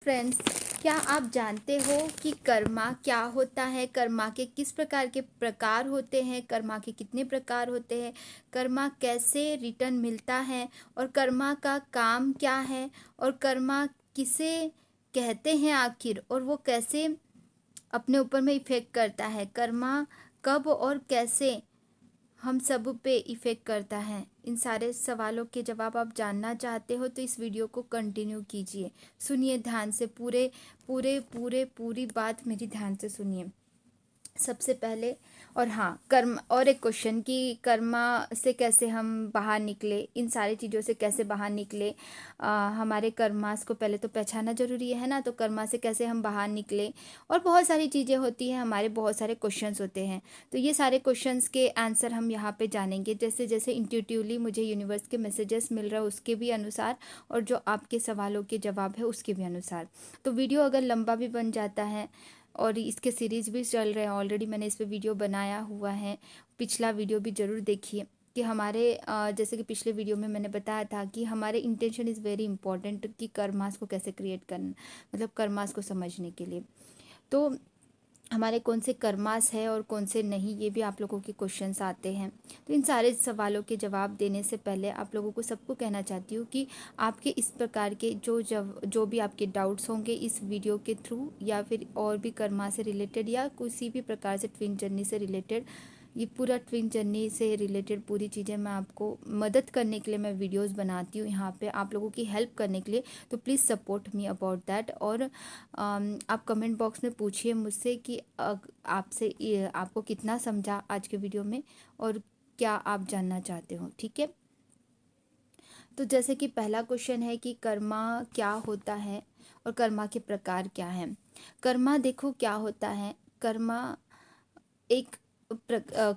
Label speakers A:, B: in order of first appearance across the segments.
A: Friends, क्या आप जानते हो कि कर्मा क्या होता है? कर्मा के किस प्रकार के प्रकार होते हैं? कर्मा के कितने प्रकार होते हैं? कर्मा कैसे रिटर्न मिलता है? और कर्मा का काम क्या है? और कर्मा किसे कहते हैं आखिर? और वो कैसे अपने ऊपर में इफ़ेक्ट करता है? कर्मा कब और कैसे हम सब पे इफ़ेक्ट करता है? इन सारे सवालों के जवाब आप जानना चाहते हो तो इस वीडियो को कंटिन्यू कीजिए। सुनिए ध्यान से, पूरे पूरे पूरे पूरी बात मेरी ध्यान से सुनिए। सबसे पहले, और हाँ, कर्म और एक क्वेश्चन कि कर्मा से कैसे हम बाहर निकले, इन सारी चीज़ों से कैसे बाहर निकले। हमारे कर्मास को पहले तो पहचानना ज़रूरी है ना, तो कर्मा से कैसे हम बाहर निकले। और बहुत सारी चीज़ें होती हैं, हमारे बहुत सारे क्वेश्चंस होते हैं, तो ये सारे क्वेश्चंस के आंसर हम यहाँ पे जानेंगे। जैसे जैसे इंट्यूटिवली मुझे यूनिवर्स के मैसेजेस मिल रहे हैं उसके भी अनुसार, और जो आपके सवालों के जवाब है उसके भी अनुसार। तो वीडियो अगर लंबा भी बन जाता है, और इसके सीरीज़ भी चल रहे हैं, ऑलरेडी मैंने इस पे वीडियो बनाया हुआ है, पिछला वीडियो भी ज़रूर देखिए। कि हमारे जैसे कि पिछले वीडियो में मैंने बताया था कि हमारे इंटेंशन इज़ वेरी इंपॉर्टेंट, कि कर्मास को कैसे क्रिएट करना, मतलब कर्मास को समझने के लिए। तो हमारे कौन से कर्मास है और कौन से नहीं, ये भी आप लोगों के क्वेश्चंस आते हैं। तो इन सारे सवालों के जवाब देने से पहले आप लोगों को सबको कहना चाहती हूँ कि आपके इस प्रकार के जो भी आपके डाउट्स होंगे इस वीडियो के थ्रू, या फिर और भी कर्मा से रिलेटेड या किसी भी प्रकार से ट्विन जर्नी से रिलेटेड, ये पूरा ट्विन जर्नी से रिलेटेड पूरी चीज़ें मैं आपको मदद करने के लिए मैं वीडियोस बनाती हूँ यहाँ पे, आप लोगों की हेल्प करने के लिए। तो please support me about that. और आप कमेंट बॉक्स में पूछिए मुझसे कि आपको कितना समझा आज के वीडियो में, और क्या आप जानना चाहते हो, ठीक है। तो जैसे कि पहला क्वेश्चन है कि कर्मा क्या होता है और कर्मा के प्रकार क्या हैं। कर्मा देखो क्या होता है। कर्मा एक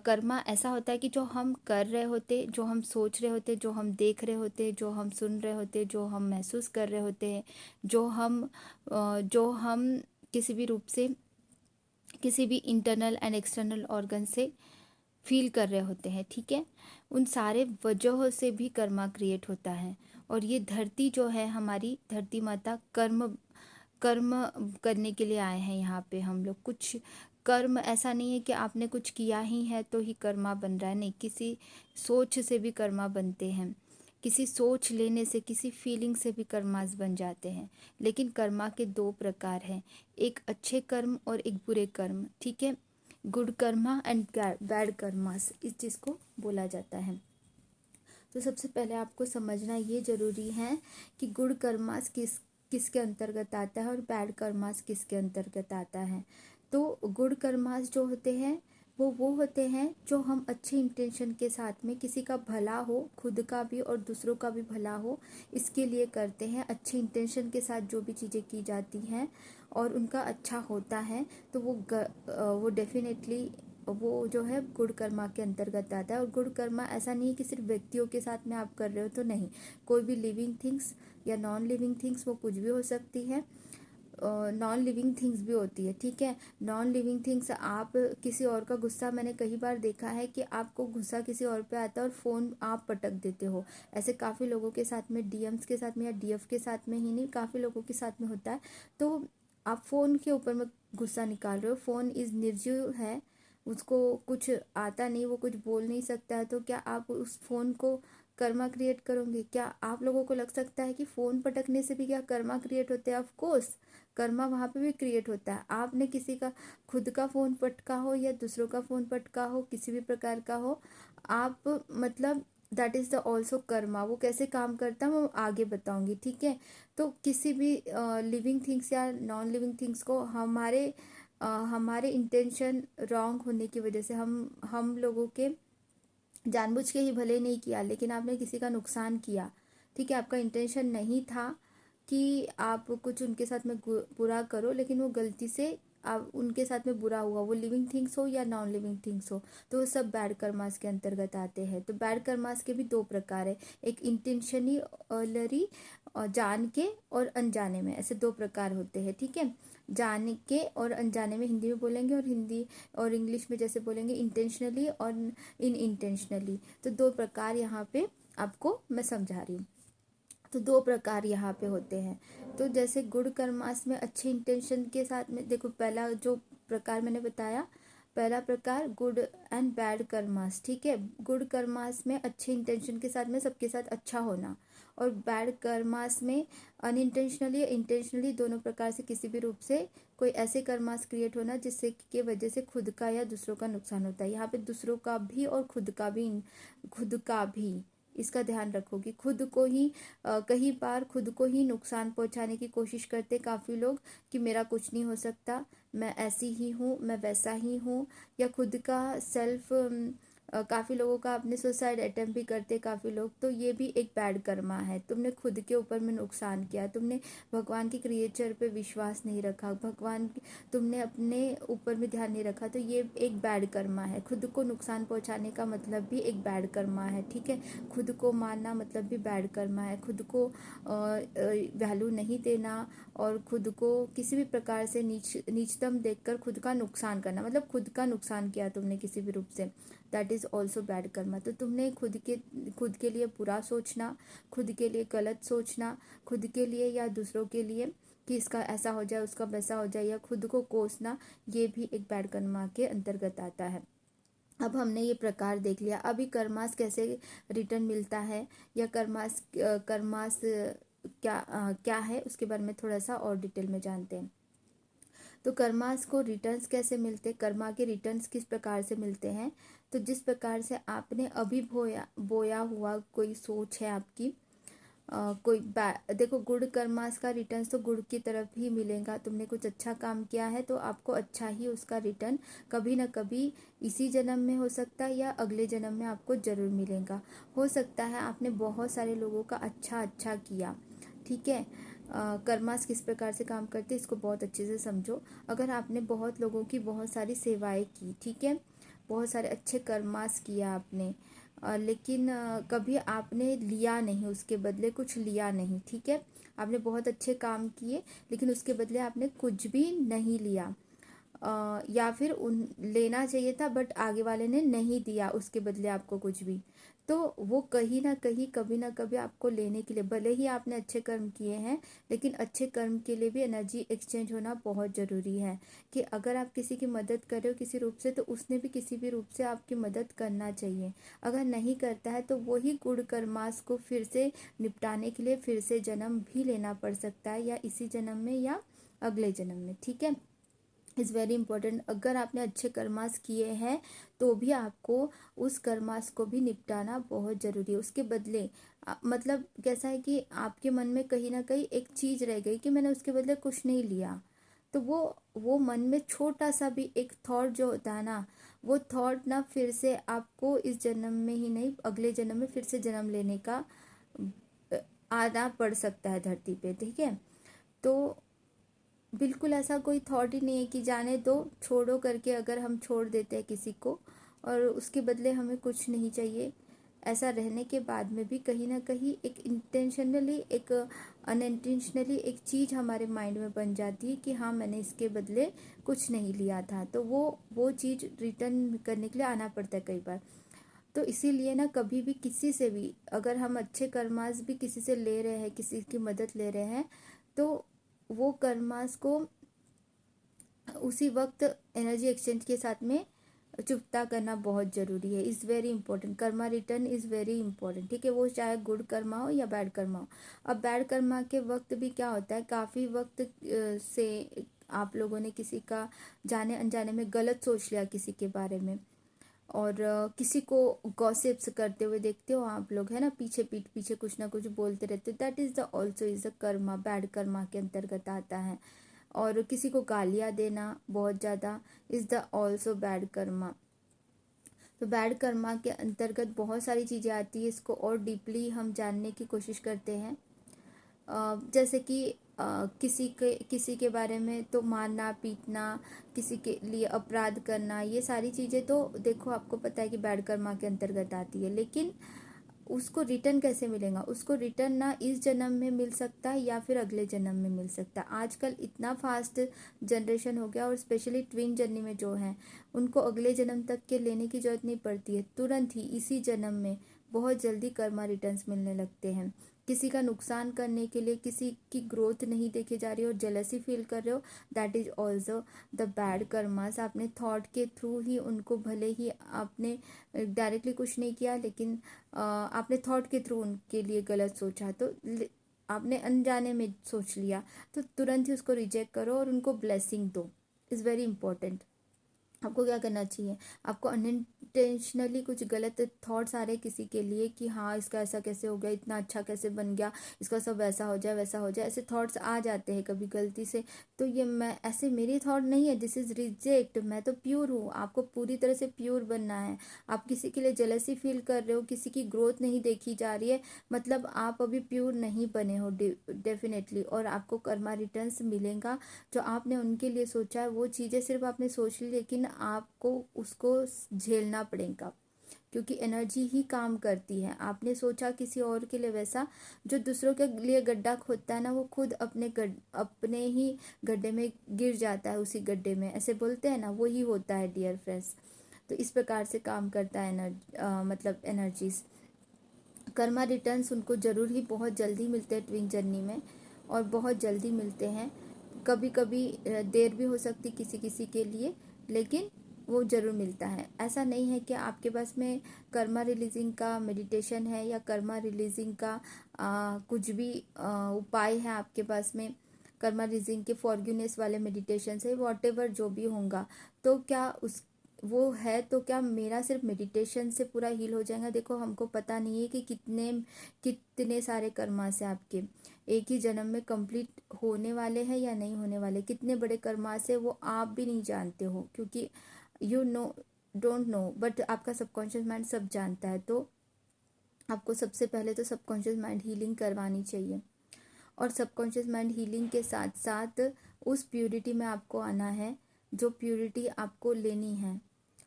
A: कर्मा ऐसा होता है कि जो हम कर रहे होते, जो हम सोच रहे होते, जो हम देख रहे होते, जो हम सुन रहे होते, जो हम महसूस कर रहे होते हैं, जो हम किसी भी रूप से, किसी भी इंटरनल एंड एक्सटर्नल ऑर्गन से फील कर रहे होते हैं, ठीक है। उन सारे वजहों से भी कर्मा क्रिएट होता है। और ये धरती जो है हमारी, धरती माता कर्म कर्म करने के लिए आए हैं यहाँ पे। हम लोग कुछ कर्म, ऐसा नहीं है कि आपने कुछ किया ही है तो ही कर्मा बन रहा है, नहीं, किसी सोच से भी कर्मा बनते हैं, किसी सोच लेने से, किसी फीलिंग से भी कर्मास बन जाते हैं। लेकिन कर्मा के दो प्रकार हैं, एक अच्छे कर्म और एक बुरे कर्म, ठीक है। Good Karma and bad karmas, इस चीज़ को बोला जाता है। तो सबसे पहले आपको समझना ये ज़रूरी है कि गुड कर्मास किसके अंतर्गत आता है और बैड कर्मास किसके अंतर्गत आता है। तो गुड कर्मास जो होते हैं वो होते हैं जो हम अच्छे इंटेंशन के साथ में, किसी का भला हो, खुद का भी और दूसरों का भी भला हो, इसके लिए करते हैं। अच्छे इंटेंशन के साथ जो भी चीज़ें की जाती हैं और उनका अच्छा होता है, तो वो डेफिनेटली वो जो है गुड कर्मा के अंतर्गत आता है। और गुड कर्मा ऐसा नहीं है कि सिर्फ व्यक्तियों के साथ में आप कर रहे हो, तो नहीं, कोई भी लिविंग थिंग्स या नॉन लिविंग थिंग्स, वो कुछ भी हो सकती है। नॉन लिविंग थिंग्स भी होती है, ठीक है। नॉन लिविंग थिंग्स, आप किसी और का गुस्सा, मैंने कई बार देखा है कि आपको गुस्सा किसी और पे आता है और फ़ोन आप पटक देते हो। ऐसे काफ़ी लोगों के साथ में, डीएम्स के साथ में या डीएफ के साथ में ही नहीं, काफ़ी लोगों के साथ में होता है। तो आप फ़ोन के ऊपर में गुस्सा निकाल रहे हो, फ़ोन इज़ निर्जीव है, उसको कुछ आता नहीं, वो कुछ बोल नहीं सकता है, तो क्या आप उस फ़ोन को कर्मा क्रिएट करोगे? क्या आप लोगों को लग सकता है कि फ़ोन पटकने से भी क्या कर्मा क्रिएट होते हैं? ऑफ कोर्स, कर्मा वहाँ पे भी क्रिएट होता है। आपने किसी का, खुद का फ़ोन पटका हो या दूसरों का फ़ोन पटका हो, किसी भी प्रकार का हो, आप मतलब that is the also Karma. वो कैसे काम करता है वो आगे बताऊंगी, ठीक है। तो किसी भी लिविंग थिंग्स या नॉन लिविंग थिंग्स को हमारे इंटेंशन रॉन्ग होने की वजह से, हम लोगों के जानबूझ के ही भले नहीं किया, लेकिन आपने किसी का नुकसान किया, ठीक है। आपका इंटेंशन नहीं था कि आप कुछ उनके साथ में बुरा करो, लेकिन वो गलती से आप उनके साथ में बुरा हुआ, वो लिविंग थिंग्स हो या नॉन लिविंग थिंग्स हो, तो वो सब बैड कर्मास के अंतर्गत आते हैं। तो बैड कर्मास के भी दो प्रकार है, एक इंटेंशनली जान के और अनजाने में, ऐसे दो प्रकार होते हैं, ठीक है। जान के और अनजाने में हिंदी में बोलेंगे, और हिंदी और इंग्लिश में जैसे बोलेंगे इंटेंशनली और इन इंटेंशनली। तो दो प्रकार यहाँ पे आपको मैं समझा रही हूँ। तो दो प्रकार यहाँ पे होते हैं। तो जैसे गुड कर्मास में अच्छे इंटेंशन के साथ में, देखो पहला जो प्रकार मैंने बताया, पहला प्रकार गुड एंड बैड कर्मास, ठीक है। गुड कर्मास में अच्छे इंटेंशन के साथ में सबके साथ अच्छा होना, और बैड कर्मास में अनइंटेंशनली या इंटेंशनली दोनों प्रकार से किसी भी रूप से कोई ऐसे कर्मास क्रिएट होना जिससे के वजह से खुद का या दूसरों का नुकसान होता है। यहाँ पे दूसरों का भी और खुद का भी इसका ध्यान रखोगी। खुद को ही कई बार खुद को ही नुकसान पहुंचाने की कोशिश करते काफ़ी लोग कि मेरा कुछ नहीं हो सकता, मैं ऐसी ही हूँ, मैं वैसा ही हूँ, या खुद का सेल्फ, काफ़ी लोगों का अपने सुसाइड अटेम्प्ट भी करते काफ़ी लोग। तो ये भी एक बैड कर्मा है। तुमने खुद के ऊपर में नुकसान किया, तुमने भगवान की क्रिएचर पे विश्वास नहीं रखा, तुमने अपने ऊपर में ध्यान नहीं रखा, तो ये एक बैड कर्मा है। खुद को नुकसान पहुंचाने का मतलब भी एक बैड कर्मा है, ठीक है। खुद को मारना मतलब भी बैड कर्मा है। खुद को वैल्यू नहीं देना और खुद को किसी भी प्रकार से नीचतम देखकर खुद का नुकसान करना, मतलब खुद का नुकसान किया तुमने किसी भी रूप से, that is also bad Karma. तो तुमने खुद के लिए बुरा सोचना, खुद के लिए गलत सोचना, खुद के लिए या दूसरों के लिए कि इसका ऐसा हो जाए, उसका वैसा हो जाए, या खुद को कोसना, ये भी एक बैड कर्मा के अंतर्गत आता है। अब हमने ये प्रकार देख लिया। अभी कर्मास कैसे रिटर्न मिलता है, या कर्मास क्या है, उसके बारे में थोड़ा सा और डिटेल में जानते हैं। तो कर्मास को रिटर्न्स कैसे मिलते हैं, कर्मा के रिटर्न्स किस प्रकार से मिलते हैं। तो जिस प्रकार से आपने अभी बोया हुआ कोई सोच है आपकी, देखो गुड कर्मास का रिटर्न्स तो गुड की तरफ ही मिलेगा। तुमने कुछ अच्छा काम किया है तो आपको अच्छा ही उसका रिटर्न कभी ना कभी इसी जन्म में हो सकता है या अगले जन्म में आपको जरूर मिलेगा। हो सकता है आपने बहुत सारे लोगों का अच्छा किया, ठीक है। कर्मास किस प्रकार से काम करते हैं इसको बहुत अच्छे से समझो। अगर आपने बहुत लोगों की बहुत सारी सेवाएं की, ठीक है, बहुत सारे अच्छे कर्मास किया आपने, लेकिन कभी आपने लिया नहीं, उसके बदले कुछ लिया नहीं, ठीक है। आपने बहुत अच्छे काम किए लेकिन उसके बदले आपने कुछ भी नहीं लिया, या फिर उन लेना चाहिए था बट आगे वाले ने नहीं दिया उसके बदले आपको कुछ भी। तो वो कहीं ना कहीं कभी ना कभी आपको लेने के लिए, भले ही आपने अच्छे कर्म किए हैं, लेकिन अच्छे कर्म के लिए भी एनर्जी एक्सचेंज होना बहुत ज़रूरी है। कि अगर आप किसी की मदद कर रहे हो किसी रूप से, तो उसने भी किसी भी रूप से आपकी मदद करना चाहिए। अगर नहीं करता है तो वही गुण कर्मास को फिर से निपटाने के लिए फिर से जन्म भी लेना पड़ सकता है, या इसी जन्म में या अगले जन्म में, ठीक है। Is very important. अगर आपने अच्छे कर्मास किए हैं तो भी आपको उस कर्मास को भी निपटाना बहुत ज़रूरी है। उसके बदले मतलब कैसा है कि आपके मन में कहीं ना कहीं एक चीज़ रह गई कि मैंने उसके बदले कुछ नहीं लिया, तो वो मन में छोटा सा भी एक थॉट जो होता है ना, वो थॉट ना फिर से आपको इस जन्म में ही नहीं अगले जन्म में फिर से जन्म लेने का आना पड़ सकता है धरती पे, ठीक है। तो बिल्कुल ऐसा कोई थॉट ही नहीं है कि जाने दो, छोड़ो करके अगर हम छोड़ देते हैं किसी को और उसके बदले हमें कुछ नहीं चाहिए, ऐसा रहने के बाद में भी कहीं ना कहीं एक इंटेंशनली एक अनइंटेंशनली एक चीज़ हमारे माइंड में बन जाती है कि हाँ मैंने इसके बदले कुछ नहीं लिया था, तो वो चीज़ रिटर्न करने के लिए आना पड़ता है कई बार। तो इसीलिए ना कभी भी किसी से भी अगर हम अच्छे कर्मास भी किसी से ले रहे हैं, किसी की मदद ले रहे हैं, तो वो कर्मास को उसी वक्त एनर्जी एक्सचेंज के साथ में चुकता करना बहुत ज़रूरी है। Is very important. Karma return is very important, ठीक है, वो चाहे गुड कर्मा हो या बैड कर्मा हो। अब बैड कर्मा के वक्त भी क्या होता है, काफ़ी वक्त से आप लोगों ने किसी का जाने अनजाने में गलत सोच लिया किसी के बारे में, और किसी को गॉसिप्स करते हुए देखते हो आप लोग, है ना, पीठ पीछे कुछ ना कुछ बोलते रहते हो, that is the also is the Karma, bad Karma के अंतर्गत आता है। और किसी को गालियाँ देना बहुत ज़्यादा is the also bad Karma. तो बैड कर्मा के अंतर्गत बहुत सारी चीज़ें आती है, इसको और डीपली हम जानने की कोशिश करते हैं। जैसे कि किसी के बारे में तो मारना पीटना, किसी के लिए अपराध करना, ये सारी चीज़ें तो देखो आपको पता है कि बैड कर्मा के अंतर्गत आती है। लेकिन उसको रिटर्न कैसे मिलेगा, उसको रिटर्न ना इस जन्म में मिल सकता है या फिर अगले जन्म में मिल सकता है। आजकल इतना फास्ट जनरेशन हो गया, और स्पेशली ट्विन जर्नी में जो हैं उनको अगले जन्म तक के लेने की जरूरत नहीं पड़ती है, तुरंत ही इसी जन्म में बहुत जल्दी कर्मा रिटर्न्स मिलने लगते हैं। किसी का नुकसान करने के लिए, किसी की ग्रोथ नहीं देखी जा रही और जेलसी फील कर रहे हो, that is also the bad karmas. आपने थॉट के थ्रू ही उनको, भले ही आपने डायरेक्टली कुछ नहीं किया, लेकिन आपने थॉट के थ्रू उनके लिए गलत सोचा, तो आपने अनजाने में सोच लिया, तो तुरंत ही उसको रिजेक्ट करो और उनको ब्लेसिंग दो। Is very important. आपको क्या करना चाहिए, आपको अनइंटेंशनली कुछ गलत थॉट्स आ रहे किसी के लिए कि हाँ इसका ऐसा कैसे हो गया, इतना अच्छा कैसे बन गया, इसका सब वैसा हो जाए वैसा हो जाए, ऐसे थॉट्स आ जाते हैं कभी गलती से। तो ये मैं ऐसे, मेरी थॉट नहीं है, दिस इज़ रिजेक्ट। मैं तो प्योर हूँ, आपको पूरी तरह से प्योर बनना है। आप किसी के लिए जेलसी फील कर रहे हो, किसी की ग्रोथ नहीं देखी जा रही है, मतलब आप अभी प्योर नहीं बने हो डेफिनेटली। और आपको कर्मा रिटर्न्स मिलेगा। जो आपने उनके लिए सोचा है वो चीज़ें सिर्फ आपने सोच ली, लेकिन आपको उसको झेलना पड़ेगा, क्योंकि एनर्जी ही काम करती है। आपने सोचा किसी और के लिए वैसा, जो दूसरों के लिए गड्ढा खोदता है ना, वो खुद अपने ही गड्ढे में गिर जाता है, उसी गड्ढे में, ऐसे बोलते हैं ना, वही होता है डियर फ्रेंड्स। तो इस प्रकार से काम करता है मतलब एनर्जीज। कर्मा रिटर्न्स उनको ज़रूर ही बहुत जल्दी मिलते हैं ट्विन जर्नी में, और बहुत जल्दी मिलते हैं। कभी कभी देर भी हो सकती किसी किसी के लिए, लेकिन वो ज़रूर मिलता है। ऐसा नहीं है कि आपके पास में कर्मा रिलीजिंग का मेडिटेशन है या कर्मा रिलीजिंग का कुछ भी उपाय है आपके पास में, कर्मा रिलीजिंग के फॉरगिवनेस वाले मेडिटेशन है, वॉट जो भी होगा, तो क्या उस वो है, तो क्या मेरा सिर्फ मेडिटेशन से पूरा हील हो जाएगा? देखो, हमको पता नहीं है कि कितने कितने सारे कर्मा से आपके एक ही जन्म में कंप्लीट होने वाले हैं या नहीं होने वाले, कितने बड़े कर्मा से वो आप भी नहीं जानते हो, क्योंकि you know don't know, but आपका सबकॉन्शियस माइंड सब जानता है। तो आपको सबसे पहले तो सबकॉन्शियस माइंड हीलिंग करवानी चाहिए, और सबकॉन्शियस माइंड हीलिंग के साथ साथ उस प्योरिटी में आपको आना है जो प्योरिटी आपको लेनी है।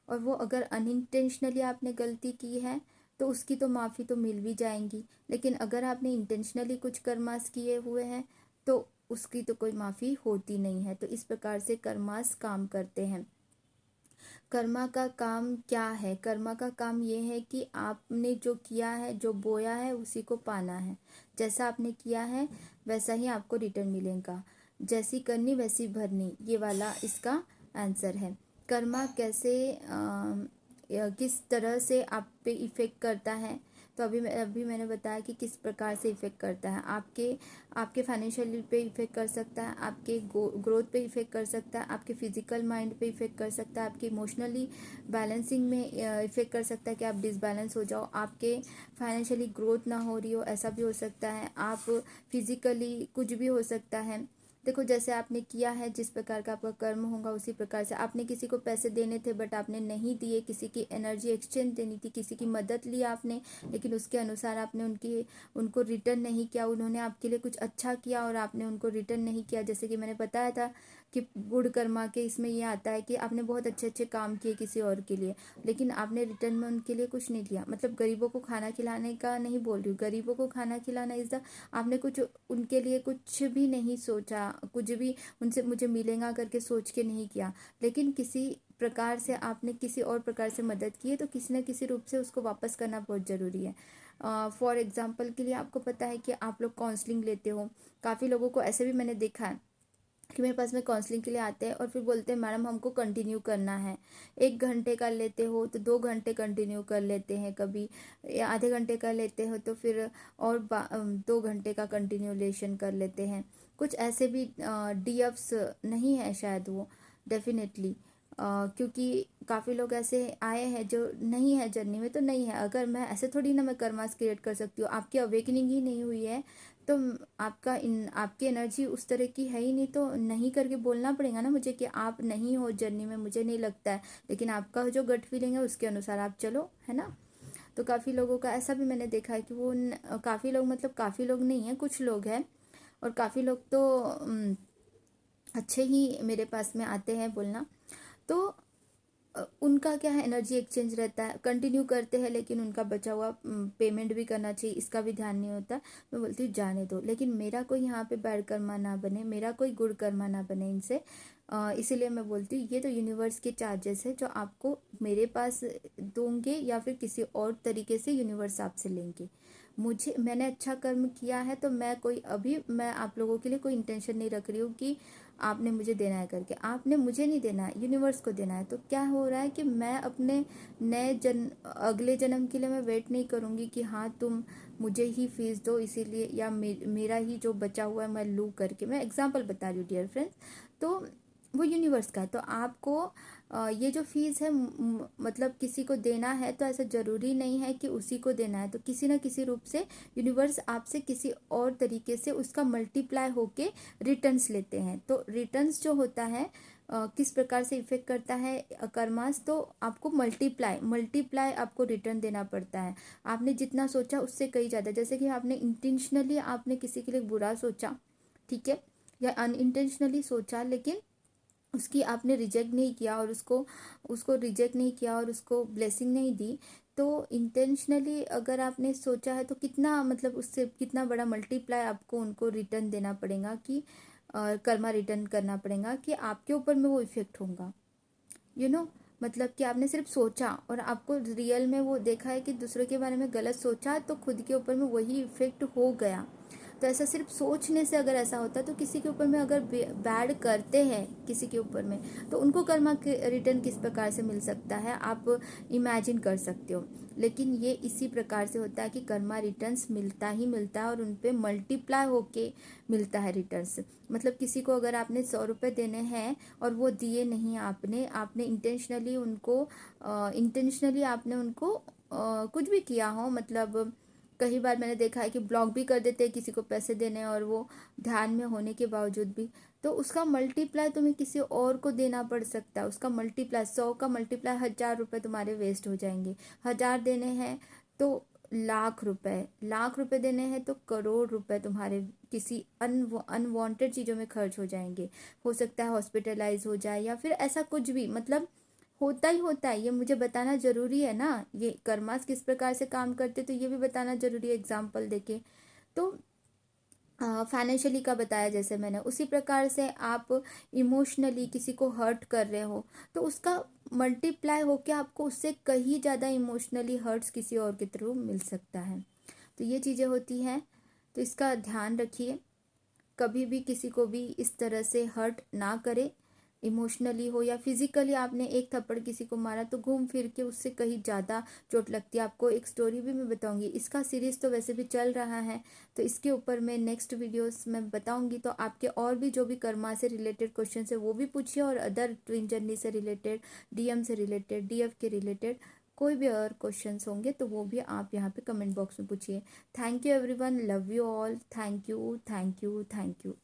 A: और वो अगर अनइंटेंशनली आपने गलती की है तो उसकी तो माफ़ी तो मिल भी जाएंगी, लेकिन अगर आपने इंटेंशनली कुछ कर्मास किए हुए हैं तो उसकी तो कोई माफ़ी होती नहीं है। तो इस प्रकार से कर्मास काम करते हैं। कर्मा का काम क्या है? कर्मा का काम ये है कि आपने जो किया है, जो बोया है, उसी को पाना है। जैसा आपने किया है वैसा ही आपको रिटर्न मिलेगा। जैसी करनी वैसी भरनी, ये वाला इसका आंसर है। कर्मा कैसे किस तरह से आप पे इफ़ेक्ट करता है, तो अभी मैंने बताया कि किस प्रकार से इफ़ेक्ट करता है। आपके फाइनेंशियल पे इफ़ेक्ट कर सकता है, आपके ग्रोथ पे इफ़ेक्ट कर सकता है, आपके फिजिकल माइंड पे इफ़ेक्ट कर सकता है, आपके इमोशनली बैलेंसिंग में इफ़ेक्ट कर सकता है कि आप डिसबैलेंस हो जाओ, आपके फाइनेंशियली ग्रोथ ना हो रही हो, ऐसा भी हो सकता है। आप फिजिकली कुछ भी हो सकता है। देखो, जैसे आपने किया है, जिस प्रकार का आपका कर्म होगा उसी प्रकार से। आपने किसी को पैसे देने थे बट आपने नहीं दिए, किसी की एनर्जी एक्सचेंज देनी थी, किसी की मदद ली आपने, लेकिन उसके अनुसार आपने उनको रिटर्न नहीं किया। उन्होंने आपके लिए कुछ अच्छा किया और आपने उनको रिटर्न नहीं किया। जैसे कि मैंने बताया था कि गुड कर्मा के इसमें ये आता है कि आपने बहुत अच्छे अच्छे काम किए किसी और के लिए, लेकिन आपने रिटर्न में उनके लिए कुछ नहीं दिया। मतलब गरीबों को खाना खिलाने का नहीं बोल रही हूँ, गरीबों को खाना खिलाना इज़ द, आपने कुछ उनके लिए कुछ भी नहीं सोचा, कुछ भी उनसे मुझे मिलेगा करके सोच के नहीं किया, लेकिन किसी प्रकार से आपने किसी और प्रकार से मदद की है, तो किसी न किसी रूप से उसको वापस करना बहुत ज़रूरी है। फॉर एग्जाम्पल के लिए, आपको पता है कि आप लोग काउंसलिंग लेते हो, काफ़ी लोगों को ऐसे भी मैंने देखा है कि मेरे पास में काउंसलिंग के लिए आते हैं और फिर बोलते हैं मैडम हमको कंटिन्यू करना है। 1 घंटे का लेते हो तो 2 घंटे कंटिन्यू कर लेते हैं, कभी आधे घंटे का लेते हो तो फिर और 2 घंटे का कंटिन्यूलेशन कर लेते हैं। कुछ ऐसे भी डीएफ्स नहीं है शायद वो, डेफिनेटली, क्योंकि काफ़ी लोग ऐसे आए हैं जो नहीं है जर्नी में, तो नहीं है। अगर मैं ऐसे थोड़ी ना मैं कर्मास क्रिएट कर सकती हूँ, आपकी अवेकनिंग ही नहीं हुई है तो आपकी एनर्जी उस तरह की है ही नहीं, तो नहीं करके बोलना पड़ेगा ना मुझे कि आप नहीं हो जर्नी में, मुझे नहीं लगता है, लेकिन आपका जो गट फीलिंग है उसके अनुसार आप चलो, है ना। तो काफ़ी लोगों का ऐसा भी मैंने देखा है कि वो काफ़ी लोग, मतलब काफ़ी लोग नहीं है, कुछ लोग हैं, और काफ़ी लोग तो अच्छे ही मेरे पास में आते हैं बोलना। तो उनका क्या है, एनर्जी एक्सचेंज रहता है, कंटिन्यू करते हैं, लेकिन उनका बचा हुआ पेमेंट भी करना चाहिए, इसका भी ध्यान नहीं होता। मैं बोलती हूँ जाने दो, लेकिन मेरा कोई यहाँ पे बैड कर्मा ना बने, मेरा कोई गुड कर्मा ना बने इनसे। इसीलिए मैं बोलती हूँ ये तो यूनिवर्स के चार्जेस है जो आपको मेरे पास दोगे या फिर किसी और तरीके से यूनिवर्स आपसे लेंगे, मैंने अच्छा कर्म किया है तो मैं आप लोगों के लिए कोई इंटेंशन नहीं रख रही हूँ कि आपने मुझे देना है करके। आपने मुझे नहीं देना है, यूनिवर्स को देना है। तो क्या हो रहा है कि मैं अपने अगले जन्म के लिए मैं वेट नहीं करूँगी कि हाँ तुम मुझे ही फीस दो इसीलिए, या मेरा ही जो बचा हुआ है मैं लूँ करके। मैं एग्जाम्पल बता रही हूँ डियर फ्रेंड्स। तो वो यूनिवर्स का है। तो आपको ये जो फीस है मतलब किसी को देना है तो ऐसा ज़रूरी नहीं है कि उसी को देना है। तो किसी न किसी रूप से यूनिवर्स आपसे किसी और तरीके से उसका मल्टीप्लाई होके रिटर्न्स लेते हैं। तो रिटर्न्स जो होता है किस प्रकार से इफेक्ट करता है कर्मास, तो आपको मल्टीप्लाई आपको रिटर्न देना पड़ता है। आपने जितना सोचा उससे कहीं ज़्यादा, जैसे कि आपने इंटेंशनली आपने किसी के लिए बुरा सोचा, ठीक है, या अनइंटेंशनली सोचा, लेकिन उसकी आपने रिजेक्ट नहीं किया और उसको उसको रिजेक्ट नहीं किया और उसको ब्लेसिंग नहीं दी। तो इंटेंशनली अगर आपने सोचा है तो कितना मतलब उससे कितना बड़ा मल्टीप्लाई आपको उनको रिटर्न देना पड़ेगा कि कर्मा रिटर्न करना पड़ेगा कि आपके ऊपर में वो इफेक्ट होगा। मतलब कि आपने सिर्फ सोचा और आपको रियल में वो देखा है कि दूसरों के बारे में गलत सोचा तो खुद के ऊपर में वही इफेक्ट हो गया। तो ऐसा सिर्फ सोचने से अगर ऐसा होता है तो किसी के ऊपर में अगर बैड करते हैं किसी के ऊपर में तो उनको कर्मा रिटर्न किस प्रकार से मिल सकता है आप इमेजिन कर सकते हो। लेकिन ये इसी प्रकार से होता है कि कर्मा रिटर्न्स मिलता ही मिलता है और उन पे मल्टीप्लाई होके मिलता है रिटर्न्स। मतलब किसी को अगर आपने 100 रुपये देने हैं और वो दिए नहीं आपने आपने इंटेंशनली आपने उनको कुछ भी किया हो, मतलब कई बार मैंने देखा है कि ब्लॉक भी कर देते हैं किसी को पैसे देने और वो ध्यान में होने के बावजूद भी। तो उसका मल्टीप्लाई तुम्हें किसी और को देना पड़ सकता है। उसका मल्टीप्लाई 100 का मल्टीप्लाई 1000 रुपये तुम्हारे वेस्ट हो जाएंगे। 1000 देने हैं तो लाख रुपए देने हैं तो करोड़ रुपए तुम्हारे किसी अनवांटेड चीज़ों में खर्च हो जाएंगे। हो सकता है हॉस्पिटलाइज हो जाए या फिर ऐसा कुछ भी, मतलब होता ही होता है। ये मुझे बताना जरूरी है ना, ये कर्मास किस प्रकार से काम करते तो ये भी बताना जरूरी है एग्जाम्पल देके। तो फाइनेंशियली का बताया जैसे मैंने, उसी प्रकार से आप इमोशनली किसी को हर्ट कर रहे हो तो उसका मल्टीप्लाई होके आपको उससे कहीं ज़्यादा इमोशनली हर्ट्स किसी और के थ्रू मिल सकता है। तो ये चीज़ें होती हैं, तो इसका ध्यान रखिए। कभी भी किसी को भी इस तरह से हर्ट ना करे, इमोशनली हो या फिजिकली। आपने एक थप्पड़ किसी को मारा तो घूम फिर के उससे कहीं ज़्यादा चोट लगती है। आपको एक स्टोरी भी मैं बताऊंगी, इसका सीरीज़ तो वैसे भी चल रहा है तो इसके ऊपर मैं नेक्स्ट वीडियोस में बताऊंगी। तो आपके और भी जो भी कर्मा से रिलेटेड क्वेश्चन है वो भी पूछिए, और अदर ट्विन जर्नी से रिलेटेड, डीएम से रिलेटेड, डीएफ के रिलेटेड कोई भी और क्वेश्चंस होंगे तो वो भी आप यहाँ पे कमेंट बॉक्स में पूछिए। Thank you everyone, love you all, thank you, thank you, thank you.